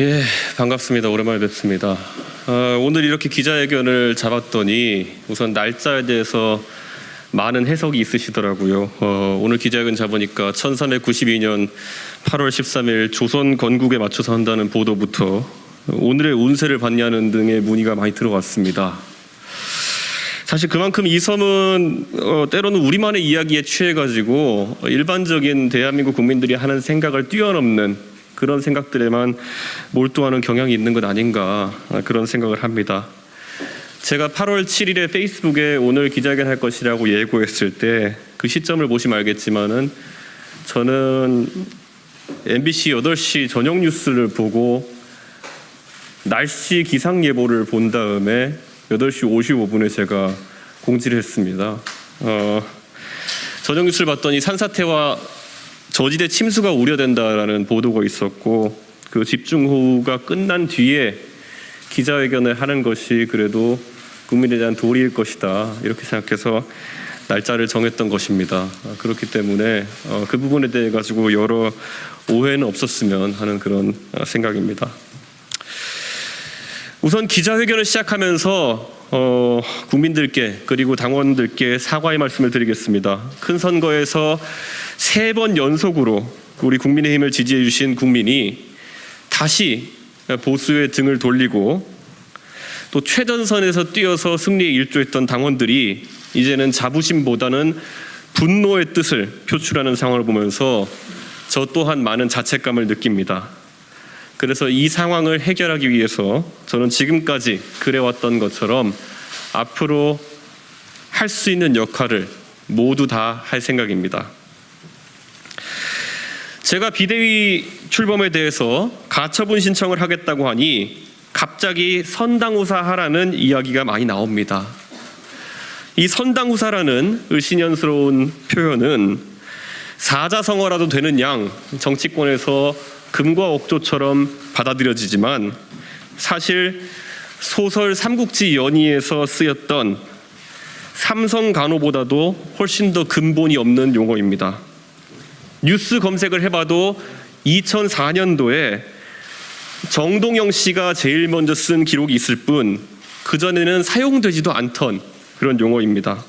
예, 반갑습니다. 오랜만에 뵙습니다. 오늘 이렇게 기자회견을 잡았더니 우선 날짜에 대해서 많은 해석이 있으시더라고요. 오늘 기자회견 잡으니까 1392년 8월 13일 조선 건국에 맞춰서 한다는 보도부터 오늘의 운세를 봤냐는 등의 문의가 많이 들어왔습니다. 사실 그만큼 이 섬은 때로는 우리만의 이야기에 취해가지고 일반적인 대한민국 국민들이 하는 생각을 뛰어넘는 그런 생각들에만 몰두하는 경향이 있는 것 아닌가, 그런 생각을 합니다. 제가 8월 7일에 페이스북에 오늘 기자회견 할 것이라고 예고했을 때 그 시점을 보시면 알겠지만은 저는 MBC 8시 저녁 뉴스를 보고 날씨 기상 예보를 본 다음에 8시 55분에 제가 공지를 했습니다. 저녁 뉴스를 봤더니 산사태와 저지대 침수가 우려된다라는 보도가 있었고, 그 집중호우가 끝난 뒤에 기자회견을 하는 것이 그래도 국민에 대한 도리일 것이다, 이렇게 생각해서 날짜를 정했던 것입니다. 그렇기 때문에 그 부분에 대해 가지고 여러 오해는 없었으면 하는 그런 생각입니다. 우선 기자회견을 시작하면서 국민들께 그리고 당원들께 사과의 말씀을 드리겠습니다. 큰 선거에서 3번 연속으로 우리 국민의힘을 지지해 주신 국민이 다시 보수의 등을 돌리고 또 최전선에서 뛰어서 승리에 일조했던 당원들이 이제는 자부심보다는 분노의 뜻을 표출하는 상황을 보면서 저 또한 많은 자책감을 느낍니다. 그래서 이 상황을 해결하기 위해서 저는 지금까지 그래왔던 것처럼 앞으로 할 수 있는 역할을 모두 다 할 생각입니다. 제가 비대위 출범에 대해서 가처분 신청을 하겠다고 하니 갑자기 선당후사 하라는 이야기가 많이 나옵니다. 이 선당후사라는 을씨년스러운 표현은 사자성어라도 되는 양 정치권에서 금과 억조처럼 받아들여지지만 사실 소설 삼국지 연의에서 쓰였던 삼성간호보다도 훨씬 더 근본이 없는 용어입니다. 뉴스 검색을 해봐도 2004년도에 정동영 씨가 제일 먼저 쓴 기록이 있을 뿐 그전에는 사용되지도 않던 그런 용어입니다.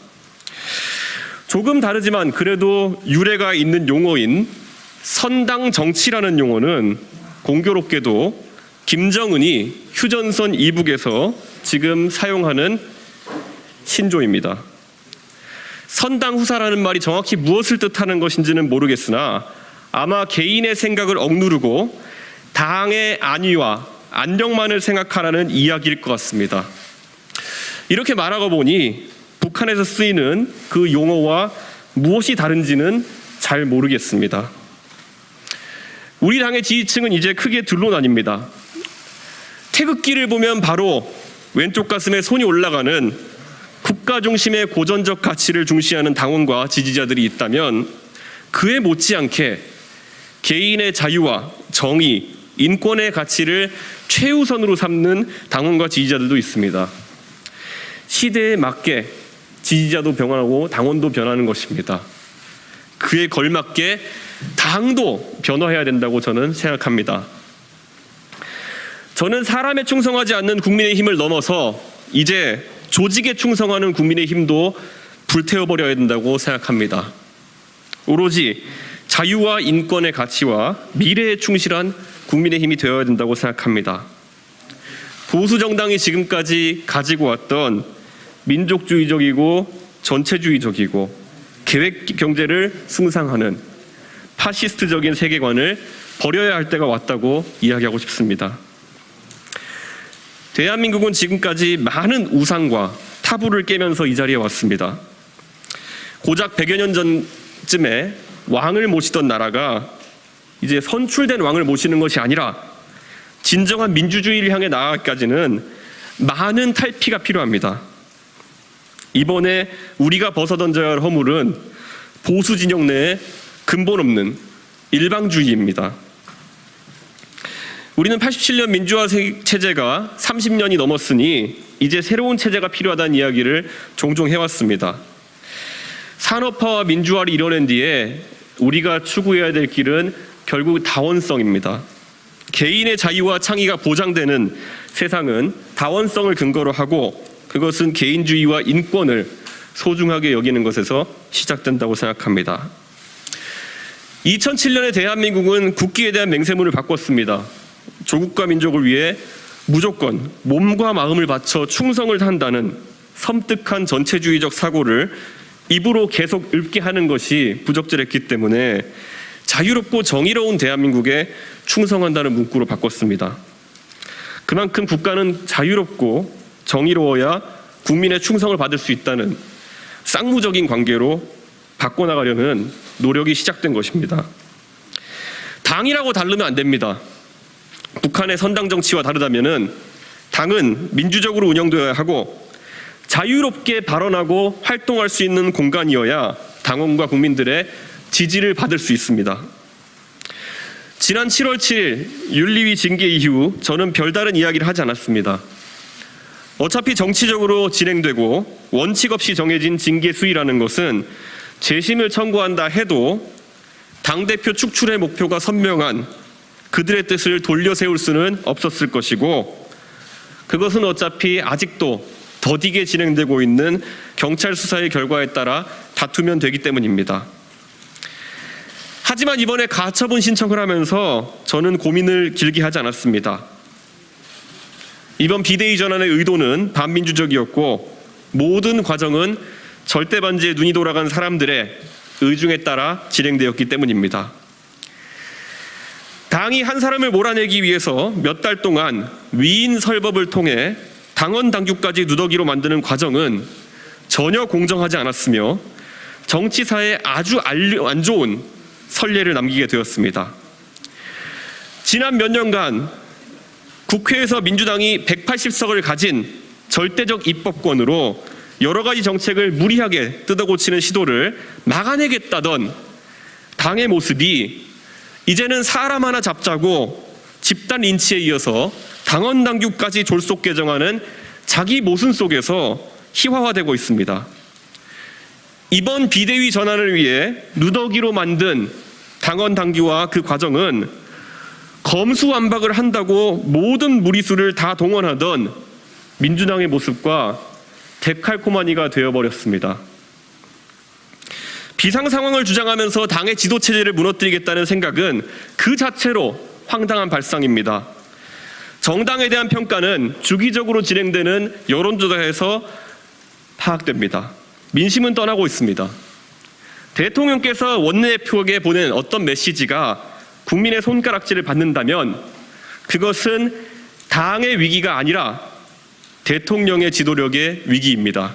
조금 다르지만 그래도 유래가 있는 용어인 선당정치라는 용어는 공교롭게도 김정은이 휴전선 이북에서 지금 사용하는 신조입니다. 선당후사라는 말이 정확히 무엇을 뜻하는 것인지는 모르겠으나 아마 개인의 생각을 억누르고 당의 안위와 안녕만을 생각하라는 이야기일 것 같습니다. 이렇게 말하고 보니 북한에서 쓰이는 그 용어와 무엇이 다른지는 잘 모르겠습니다. 우리 당의 지지층은 이제 크게 둘로 나뉩니다. 태극기를 보면 바로 왼쪽 가슴에 손이 올라가는 국가 중심의 고전적 가치를 중시하는 당원과 지지자들이 있다면 그에 못지않게 개인의 자유와 정의, 인권의 가치를 최우선으로 삼는 당원과 지지자들도 있습니다. 시대에 맞게 지지자도 변화하고 당원도 변하는 것입니다. 그에 걸맞게 당도 변화해야 된다고 저는 생각합니다. 저는 사람에 충성하지 않는 국민의힘을 넘어서 이제 조직에 충성하는 국민의힘도 불태워버려야 된다고 생각합니다. 오로지 자유와 인권의 가치와 미래에 충실한 국민의힘이 되어야 된다고 생각합니다. 보수 정당이 지금까지 가지고 왔던 민족주의적이고 전체주의적이고 계획 경제를 숭상하는 파시스트적인 세계관을 버려야 할 때가 왔다고 이야기하고 싶습니다. 대한민국은 지금까지 많은 우상과 타부를 깨면서 이 자리에 왔습니다. 고작 100여 년 전쯤에 왕을 모시던 나라가 이제 선출된 왕을 모시는 것이 아니라 진정한 민주주의를 향해 나아가기까지는 많은 탈피가 필요합니다. 이번에 우리가 벗어던져야 할 허물은 보수 진영 내에 근본 없는 일방주의입니다. 우리는 87년 민주화 체제가 30년이 넘었으니 이제 새로운 체제가 필요하다는 이야기를 종종 해왔습니다. 산업화와 민주화를 이뤄낸 뒤에 우리가 추구해야 될 길은 결국 다원성입니다. 개인의 자유와 창의가 보장되는 세상은 다원성을 근거로 하고 그것은 개인주의와 인권을 소중하게 여기는 것에서 시작된다고 생각합니다. 2007년에 대한민국은 국기에 대한 맹세문을 바꿨습니다. 조국과 민족을 위해 무조건 몸과 마음을 바쳐 충성을 한다는 섬뜩한 전체주의적 사고를 입으로 계속 읊게 하는 것이 부적절했기 때문에 자유롭고 정의로운 대한민국에 충성한다는 문구로 바꿨습니다. 그만큼 국가는 자유롭고 정의로워야 국민의 충성을 받을 수 있다는 쌍무적인 관계로 바꿔나가려는 노력이 시작된 것입니다. 당이라고 다르면 안 됩니다. 북한의 선당 정치와 다르다면은 당은 민주적으로 운영되어야 하고 자유롭게 발언하고 활동할 수 있는 공간이어야 당원과 국민들의 지지를 받을 수 있습니다. 지난 7월 7일 윤리위 징계 이후 저는 별다른 이야기를 하지 않았습니다. 어차피 정치적으로 진행되고 원칙 없이 정해진 징계 수위라는 것은 재심을 청구한다 해도 당대표 축출의 목표가 선명한 그들의 뜻을 돌려 세울 수는 없었을 것이고 그것은 어차피 아직도 더디게 진행되고 있는 경찰 수사의 결과에 따라 다투면 되기 때문입니다. 하지만 이번에 가처분 신청을 하면서 저는 고민을 길게 하지 않았습니다. 이번 비대위 전환의 의도는 반민주적이었고 모든 과정은 절대 반지에 눈이 돌아간 사람들의 의중에 따라 진행되었기 때문입니다. 당이 한 사람을 몰아내기 위해서 몇 달 동안 위인 설법을 통해 당원 당규까지 누더기로 만드는 과정은 전혀 공정하지 않았으며 정치사에 아주 안 좋은 선례를 남기게 되었습니다. 지난 몇 년간 국회에서 민주당이 180석을 가진 절대적 입법권으로 여러 가지 정책을 무리하게 뜯어고치는 시도를 막아내겠다던 당의 모습이 이제는 사람 하나 잡자고 집단 린치에 이어서 당원 당규까지 졸속 개정하는 자기 모순 속에서 희화화되고 있습니다. 이번 비대위 전환을 위해 누더기로 만든 당원 당규와 그 과정은 검수완박을 한다고 모든 무리수를 다 동원하던 민주당의 모습과 데칼코마니가 되어버렸습니다. 비상상황을 주장하면서 당의 지도체제를 무너뜨리겠다는 생각은 그 자체로 황당한 발상입니다. 정당에 대한 평가는 주기적으로 진행되는 여론조사에서 파악됩니다. 민심은 떠나고 있습니다. 대통령께서 원내대표에게 보낸 어떤 메시지가 국민의 손가락질을 받는다면 그것은 당의 위기가 아니라 대통령의 지도력의 위기입니다.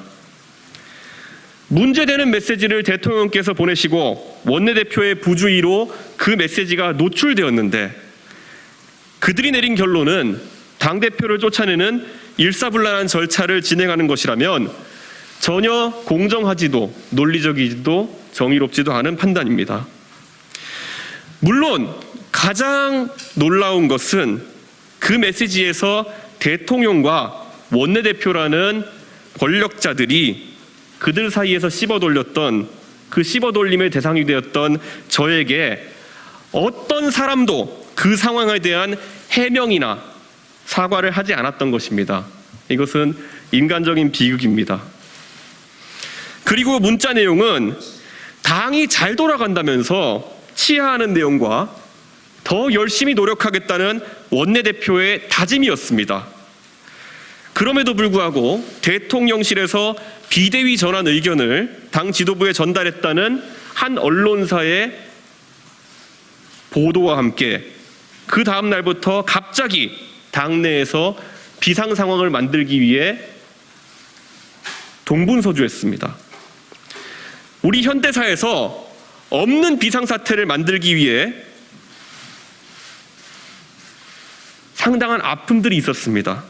문제되는 메시지를 대통령께서 보내시고 원내대표의 부주의로 그 메시지가 노출되었는데 그들이 내린 결론은 당대표를 쫓아내는 일사불란한 절차를 진행하는 것이라면 전혀 공정하지도 논리적이지도 정의롭지도 않은 판단입니다. 물론 가장 놀라운 것은 그 메시지에서 대통령과 원내대표라는 권력자들이 그들 사이에서 씹어돌렸던 그 씹어돌림의 대상이 되었던 저에게 어떤 사람도 그 상황에 대한 해명이나 사과를 하지 않았던 것입니다. 이것은 인간적인 비극입니다. 그리고 문자 내용은 당이 잘 돌아간다면서 치하하는 내용과 더 열심히 노력하겠다는 원내대표의 다짐이었습니다. 그럼에도 불구하고 대통령실에서 비대위 전환 의견을 당 지도부에 전달했다는 한 언론사의 보도와 함께 그 다음 날부터 갑자기 당내에서 비상 상황을 만들기 위해 동분서주했습니다. 우리 현대사에서 없는 비상사태를 만들기 위해 상당한 아픔들이 있었습니다.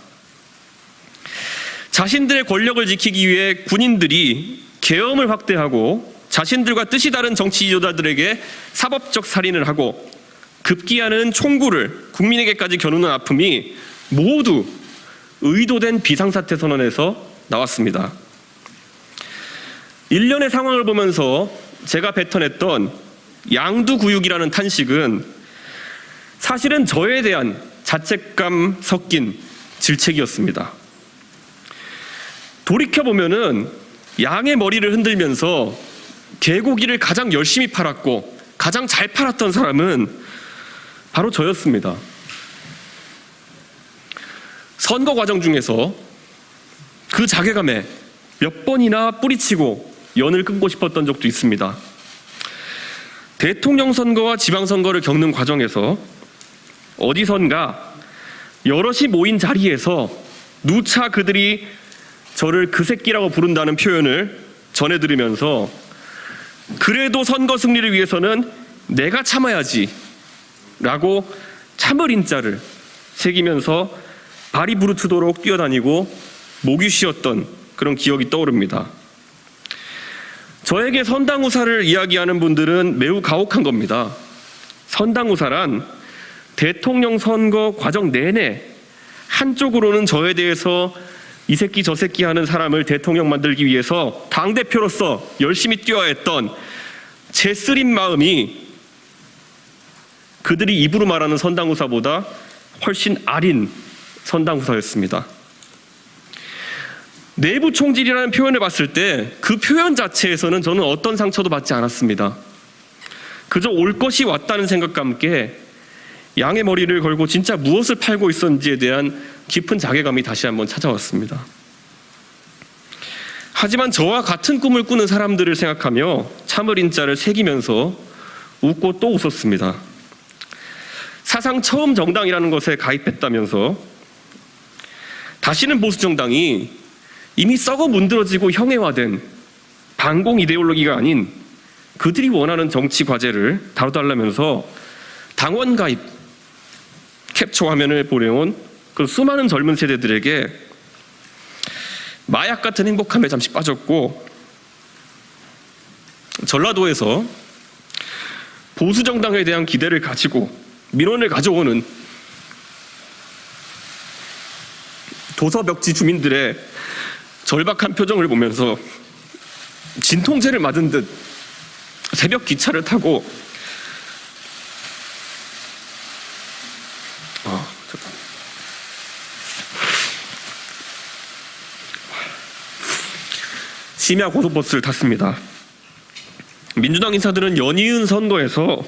자신들의 권력을 지키기 위해 군인들이 계엄을 확대하고 자신들과 뜻이 다른 정치 지도자들에게 사법적 살인을 하고 급기야는 총구를 국민에게까지 겨누는 아픔이 모두 의도된 비상사태 선언에서 나왔습니다. 일련의 상황을 보면서 제가 뱉어냈던 양두구육이라는 탄식은 사실은 저에 대한 자책감 섞인 질책이었습니다. 돌이켜보면은 양의 머리를 흔들면서 개고기를 가장 열심히 팔았고 가장 잘 팔았던 사람은 바로 저였습니다. 선거 과정 중에서 그 자괴감에 몇 번이나 뿌리치고 연을 끊고 싶었던 적도 있습니다. 대통령 선거와 지방선거를 겪는 과정에서 어디선가 여럿이 모인 자리에서 누차 그들이 저를 그 새끼라고 부른다는 표현을 전해 들으면서 그래도 선거 승리를 위해서는 내가 참아야지 라고 참을 인자를 새기면서 발이 부르트도록 뛰어다니고 목이 쉬었던 그런 기억이 떠오릅니다. 저에게 선당후사를 이야기하는 분들은 매우 가혹한 겁니다. 선당후사란 대통령 선거 과정 내내 한쪽으로는 저에 대해서 이 새끼 저 새끼 하는 사람을 대통령 만들기 위해서 당대표로서 열심히 뛰어야 했던 제 쓰린 마음이 그들이 입으로 말하는 선당후사보다 훨씬 아린 선당후사였습니다. 내부 총질이라는 표현을 봤을 때 그 표현 자체에서는 저는 어떤 상처도 받지 않았습니다. 그저 올 것이 왔다는 생각과 함께 양의 머리를 걸고 진짜 무엇을 팔고 있었는지에 대한 깊은 자괴감이 다시 한번 찾아왔습니다. 하지만 저와 같은 꿈을 꾸는 사람들을 생각하며 참을 인자를 새기면서 웃고 또 웃었습니다. 사상 처음 정당이라는 것에 가입했다면서 다시는 보수정당이 이미 썩어 문드러지고 형해화된 반공 이데올로기가 아닌 그들이 원하는 정치 과제를 다뤄달라면서 당원 가입 캡처 화면을 보내온 그 수많은 젊은 세대들에게 마약 같은 행복함에 잠시 빠졌고 전라도에서 보수정당에 대한 기대를 가지고 민원을 가져오는 도서벽지 주민들의 절박한 표정을 보면서 진통제를 맞은 듯 새벽 기차를 타고 심야 고속버스를 탔습니다. 민주당 인사들은 연이은 선거에서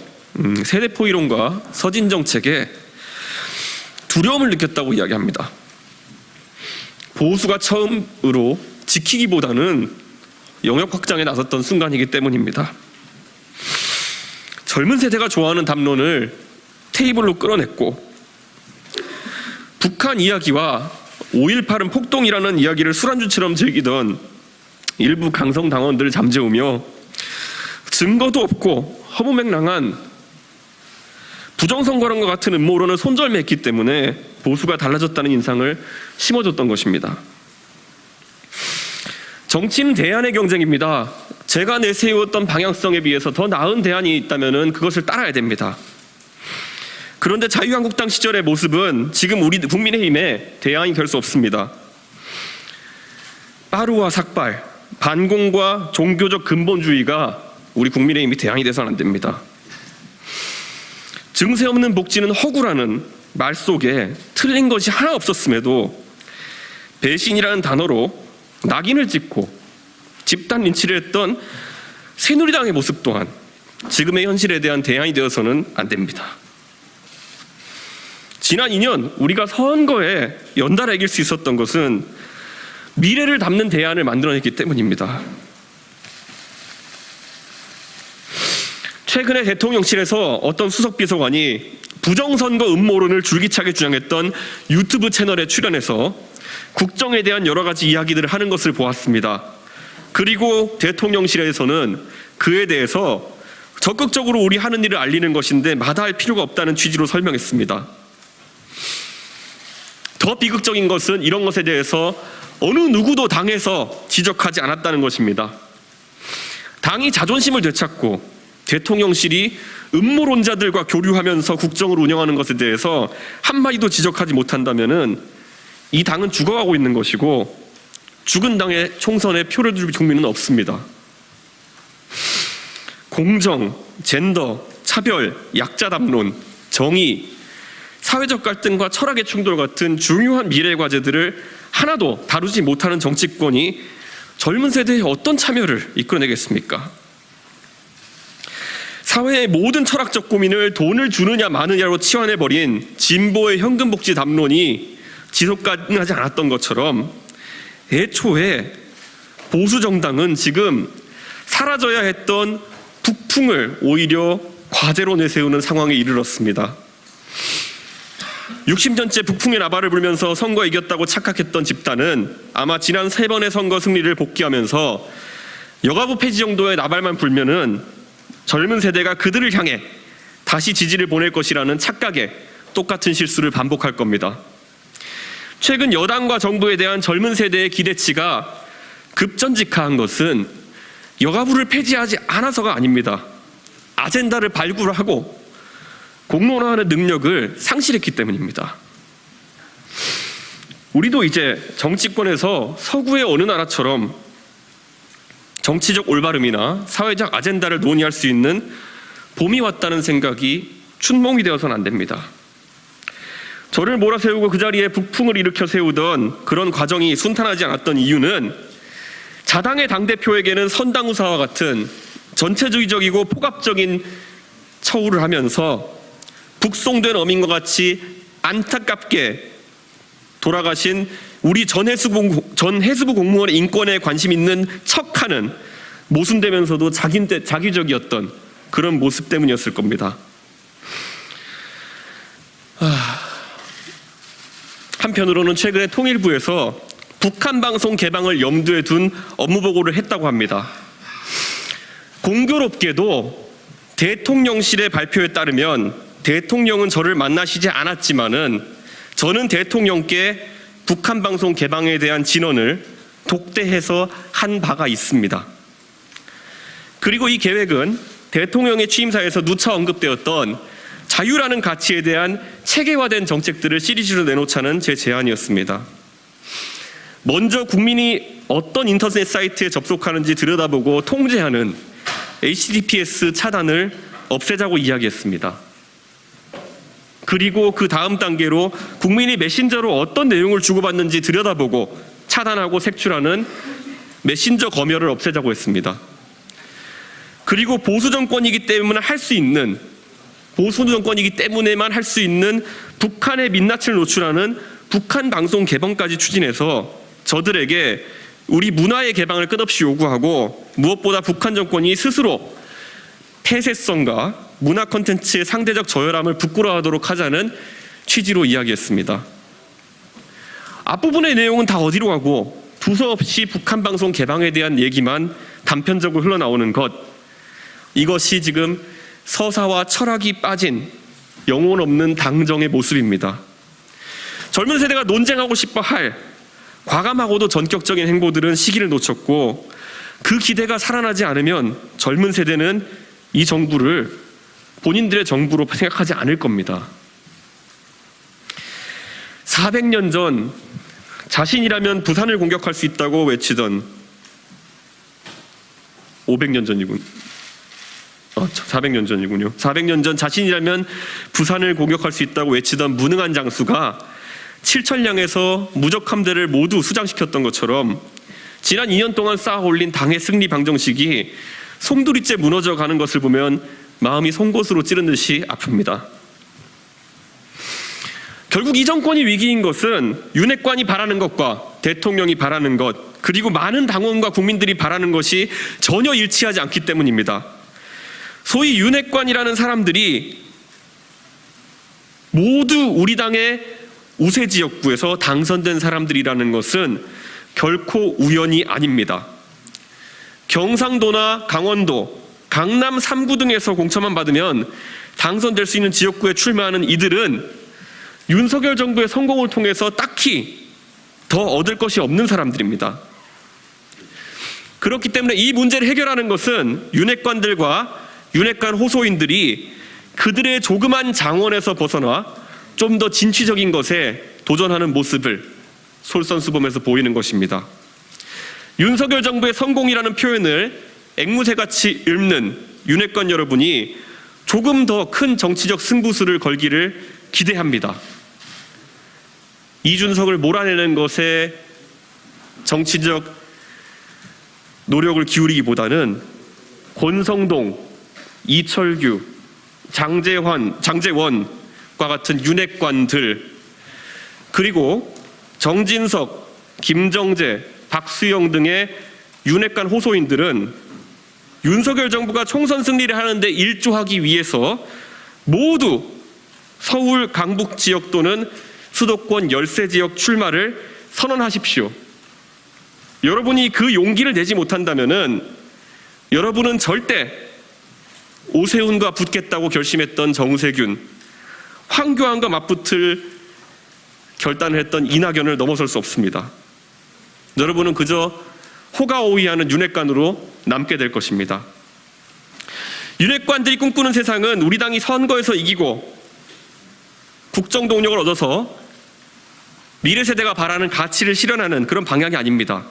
세대포 이론과 서진 정책에 두려움을 느꼈다고 이야기합니다. 보수가 처음으로 지키기보다는 영역 확장에 나섰던 순간이기 때문입니다. 젊은 세대가 좋아하는 담론을 테이블로 끌어냈고 북한 이야기와 5.18은 폭동이라는 이야기를 술안주처럼 즐기던 일부 강성 당원들을 잠재우며 증거도 없고 허무맹랑한 부정선거란과 같은 음모론을 손절매했기 때문에 보수가 달라졌다는 인상을 심어줬던 것입니다. 정치는 대안의 경쟁입니다. 제가 내세웠던 방향성에 비해서 더 나은 대안이 있다면 그것을 따라야 됩니다. 그런데 자유한국당 시절의 모습은 지금 우리 국민의힘의 대안이 될 수 없습니다. 빠루와 삭발, 반공과 종교적 근본주의가 우리 국민의힘이 대안이 돼서는 안 됩니다. 증세 없는 복지는 허구라는 말 속에 틀린 것이 하나 없었음에도 배신이라는 단어로 낙인을 찍고 집단 린치를 했던 새누리당의 모습 또한 지금의 현실에 대한 대안이 되어서는 안 됩니다. 지난 2년 우리가 선거에 연달아 이길 수 있었던 것은 미래를 담는 대안을 만들어냈기 때문입니다. 최근에 대통령실에서 어떤 수석비서관이 부정선거 음모론을 줄기차게 주장했던 유튜브 채널에 출연해서 국정에 대한 여러 가지 이야기들을 하는 것을 보았습니다. 그리고 대통령실에서는 그에 대해서 적극적으로 우리 하는 일을 알리는 것인데 마다할 필요가 없다는 취지로 설명했습니다. 더 비극적인 것은 이런 것에 대해서 어느 누구도 당에서 지적하지 않았다는 것입니다. 당이 자존심을 되찾고 대통령실이 음모론자들과 교류하면서 국정을 운영하는 것에 대해서 한마디도 지적하지 못한다면 이 당은 죽어가고 있는 것이고 죽은 당의 총선에 표를 줄 국민은 없습니다. 공정, 젠더, 차별, 약자 담론, 정의, 사회적 갈등과 철학의 충돌 같은 중요한 미래 과제들을 하나도 다루지 못하는 정치권이 젊은 세대의 어떤 참여를 이끌어내겠습니까? 사회의 모든 철학적 고민을 돈을 주느냐 마느냐로 치환해버린 진보의 현금복지 담론이 지속 가능하지 않았던 것처럼 애초에 보수 정당은 지금 사라져야 했던 북풍을 오히려 과제로 내세우는 상황에 이르렀습니다. 60년째 북풍의 나발을 불면서 선거에 이겼다고 착각했던 집단은 아마 지난 3번의 선거 승리를 복귀하면서 여가부 폐지 정도의 나발만 불면은 젊은 세대가 그들을 향해 다시 지지를 보낼 것이라는 착각에 똑같은 실수를 반복할 겁니다. 최근 여당과 정부에 대한 젊은 세대의 기대치가 급전직하한 것은 여가부를 폐지하지 않아서가 아닙니다. 아젠다를 발굴하고 공론화하는 능력을 상실했기 때문입니다. 우리도 이제 정치권에서 서구의 어느 나라처럼 정치적 올바름이나 사회적 아젠다를 논의할 수 있는 봄이 왔다는 생각이 춘몽이 되어서는 안 됩니다. 저를 몰아세우고 그 자리에 북풍을 일으켜 세우던 그런 과정이 순탄하지 않았던 이유는 자당의 당대표에게는 선당우사와 같은 전체주의적이고 포갑적인 처우를 하면서 북송된 어민과 같이 안타깝게 돌아가신 우리 전 해수부 공무원의 인권에 관심 있는 척하는 모순되면서도 자기적이었던 그런 모습 때문이었을 겁니다. 한편으로는 최근에 통일부에서 북한 방송 개방을 염두에 둔 업무보고를 했다고 합니다. 공교롭게도 대통령실의 발표에 따르면 대통령은 저를 만나시지 않았지만은 저는 대통령께 북한 방송 개방에 대한 진언을 독대해서 한 바가 있습니다. 그리고 이 계획은 대통령의 취임사에서 누차 언급되었던 자유라는 가치에 대한 체계화된 정책들을 시리즈로 내놓자는 제 제안이었습니다. 먼저 국민이 어떤 인터넷 사이트에 접속하는지 들여다보고 통제하는 HTTPS 차단을 없애자고 이야기했습니다. 그리고 그 다음 단계로 국민이 메신저로 어떤 내용을 주고받는지 들여다보고 차단하고 색출하는 메신저 검열을 없애자고 했습니다. 그리고 보수 정권이기 때문에만 할 수 있는 북한의 민낯을 노출하는 북한 방송 개방까지 추진해서 저들에게 우리 문화의 개방을 끝없이 요구하고 무엇보다 북한 정권이 스스로 폐쇄성과 문화 콘텐츠의 상대적 저열함을 부끄러워하도록 하자는 취지로 이야기했습니다. 앞부분의 내용은 다 어디로 가고 두서없이 북한 방송 개방에 대한 얘기만 단편적으로 흘러나오는 것, 이것이 지금 서사와 철학이 빠진 영혼 없는 당정의 모습입니다. 젊은 세대가 논쟁하고 싶어 할 과감하고도 전격적인 행보들은 시기를 놓쳤고 그 기대가 살아나지 않으면 젊은 세대는 이 정부를 본인들의 정부로 생각하지 않을 겁니다. 400년 전 자신이라면 부산을 공격할 수 있다고 외치던 400년 전이군요. 400년 전 자신이라면 부산을 공격할 수 있다고 외치던 무능한 장수가 칠천량에서 무적함대를 모두 수장시켰던 것처럼 지난 2년 동안 쌓아올린 당의 승리 방정식이 송두리째 무너져가는 것을 보면 마음이 송곳으로 찌른 듯이 아픕니다. 결국 이 정권이 위기인 것은 윤핵관이 바라는 것과 대통령이 바라는 것, 그리고 많은 당원과 국민들이 바라는 것이 전혀 일치하지 않기 때문입니다. 소위 윤핵관이라는 사람들이 모두 우리 당의 우세 지역구에서 당선된 사람들이라는 것은 결코 우연이 아닙니다. 경상도나 강원도, 강남 3구 등에서 공천만 받으면 당선될 수 있는 지역구에 출마하는 이들은 윤석열 정부의 성공을 통해서 딱히 더 얻을 것이 없는 사람들입니다. 그렇기 때문에 이 문제를 해결하는 것은 윤핵관들과 윤핵관 호소인들이 그들의 조그만 장원에서 벗어나 좀 더 진취적인 것에 도전하는 모습을 솔선수범해서 보이는 것입니다. 윤석열 정부의 성공이라는 표현을 앵무새같이 읊는 윤핵관 여러분이 조금 더 큰 정치적 승부수를 걸기를 기대합니다. 이준석을 몰아내는 것에 정치적 노력을 기울이기보다는 권성동, 이철규, 장제원과 같은 윤핵관들, 그리고 정진석, 김정재, 박수영 등의 윤핵관 호소인들은 윤석열 정부가 총선 승리를 하는데 일조하기 위해서 모두 서울 강북 지역 또는 수도권 열세 지역 출마를 선언하십시오. 여러분이 그 용기를 내지 못한다면은 여러분은 절대 오세훈과 붙겠다고 결심했던 정세균, 황교안과 맞붙을 결단을 했던 이낙연을 넘어설 수 없습니다. 여러분은 그저 호가호위하는 윤핵관으로 남게 될 것입니다. 윤핵관들이 꿈꾸는 세상은 우리 당이 선거에서 이기고 국정 동력을 얻어서 미래 세대가 바라는 가치를 실현하는 그런 방향이 아닙니다.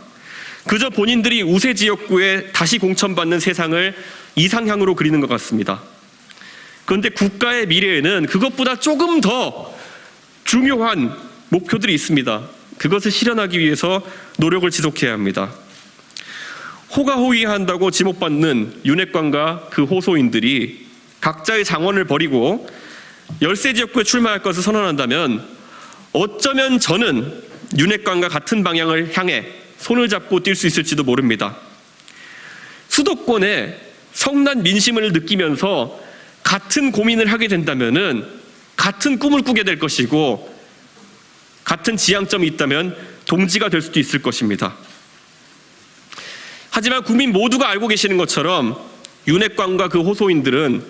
그저 본인들이 우세 지역구에 다시 공천받는 세상을 이상향으로 그리는 것 같습니다. 그런데 국가의 미래에는 그것보다 조금 더 중요한 목표들이 있습니다. 그것을 실현하기 위해서 노력을 지속해야 합니다. 호가호위한다고 지목받는 윤핵관과 그 호소인들이 각자의 장원을 버리고 열세 지역구에 출마할 것을 선언한다면 어쩌면 저는 윤핵관과 같은 방향을 향해 손을 잡고 뛸 수 있을지도 모릅니다. 수도권의 성난 민심을 느끼면서 같은 고민을 하게 된다면은 같은 꿈을 꾸게 될 것이고 같은 지향점이 있다면 동지가 될 수도 있을 것입니다. 하지만 국민 모두가 알고 계시는 것처럼 윤핵관과 그 호소인들은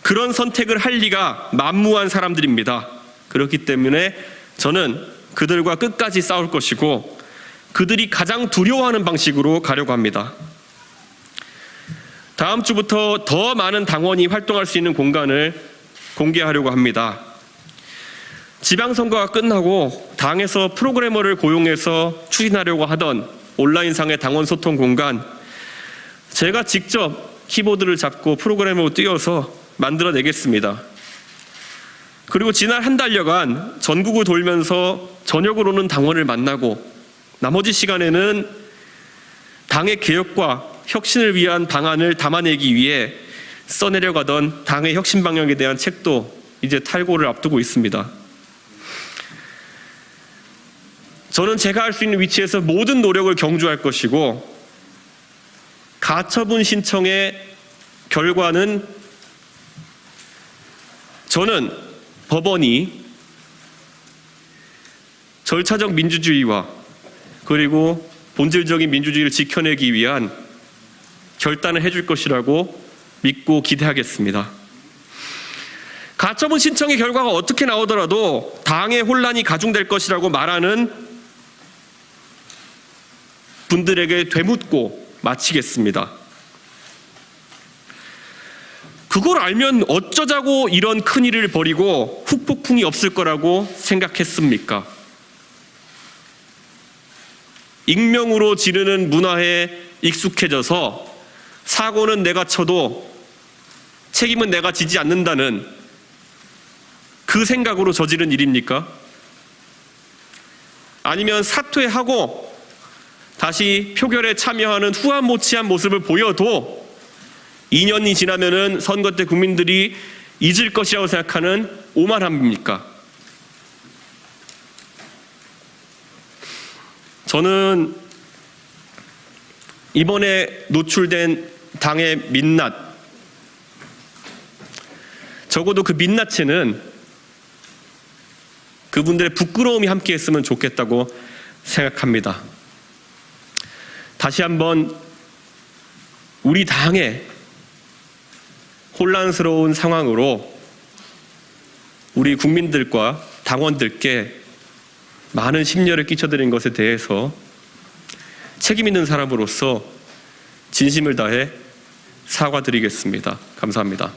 그런 선택을 할 리가 만무한 사람들입니다. 그렇기 때문에 저는 그들과 끝까지 싸울 것이고 그들이 가장 두려워하는 방식으로 가려고 합니다. 다음 주부터 더 많은 당원이 활동할 수 있는 공간을 공개하려고 합니다. 지방선거가 끝나고 당에서 프로그래머를 고용해서 추진하려고 하던 온라인상의 당원 소통 공간, 제가 직접 키보드를 잡고 프로그래머로 뛰어서 만들어내겠습니다. 그리고 지난 한 달여간 전국을 돌면서 저녁으로는 당원을 만나고 나머지 시간에는 당의 개혁과 혁신을 위한 방안을 담아내기 위해 써내려가던 당의 혁신 방향에 대한 책도 이제 탈고를 앞두고 있습니다. 저는 제가 할 수 있는 위치에서 모든 노력을 경주할 것이고 가처분 신청의 결과는 저는 법원이 절차적 민주주의와 그리고 본질적인 민주주의를 지켜내기 위한 결단을 해줄 것이라고 믿고 기대하겠습니다. 가처분 신청의 결과가 어떻게 나오더라도 당의 혼란이 가중될 것이라고 말하는 분들에게 되묻고 마치겠습니다. 그걸 알면 어쩌자고 이런 큰일을 벌이고 후폭풍이 없을 거라고 생각했습니까? 익명으로 지르는 문화에 익숙해져서 사고는 내가 쳐도 책임은 내가 지지 않는다는 그 생각으로 저지른 일입니까? 아니면 사퇴하고 다시 표결에 참여하는 후안모치한 모습을 보여도 2년이 지나면은 선거 때 국민들이 잊을 것이라고 생각하는 오만함입니까? 저는 이번에 노출된 당의 민낯, 적어도 그 민낯에는 그분들의 부끄러움이 함께 했으면 좋겠다고 생각합니다. 다시 한번 우리 당의 혼란스러운 상황으로 우리 국민들과 당원들께 많은 심려를 끼쳐드린 것에 대해서 책임 있는 사람으로서 진심을 다해 사과드리겠습니다. 감사합니다.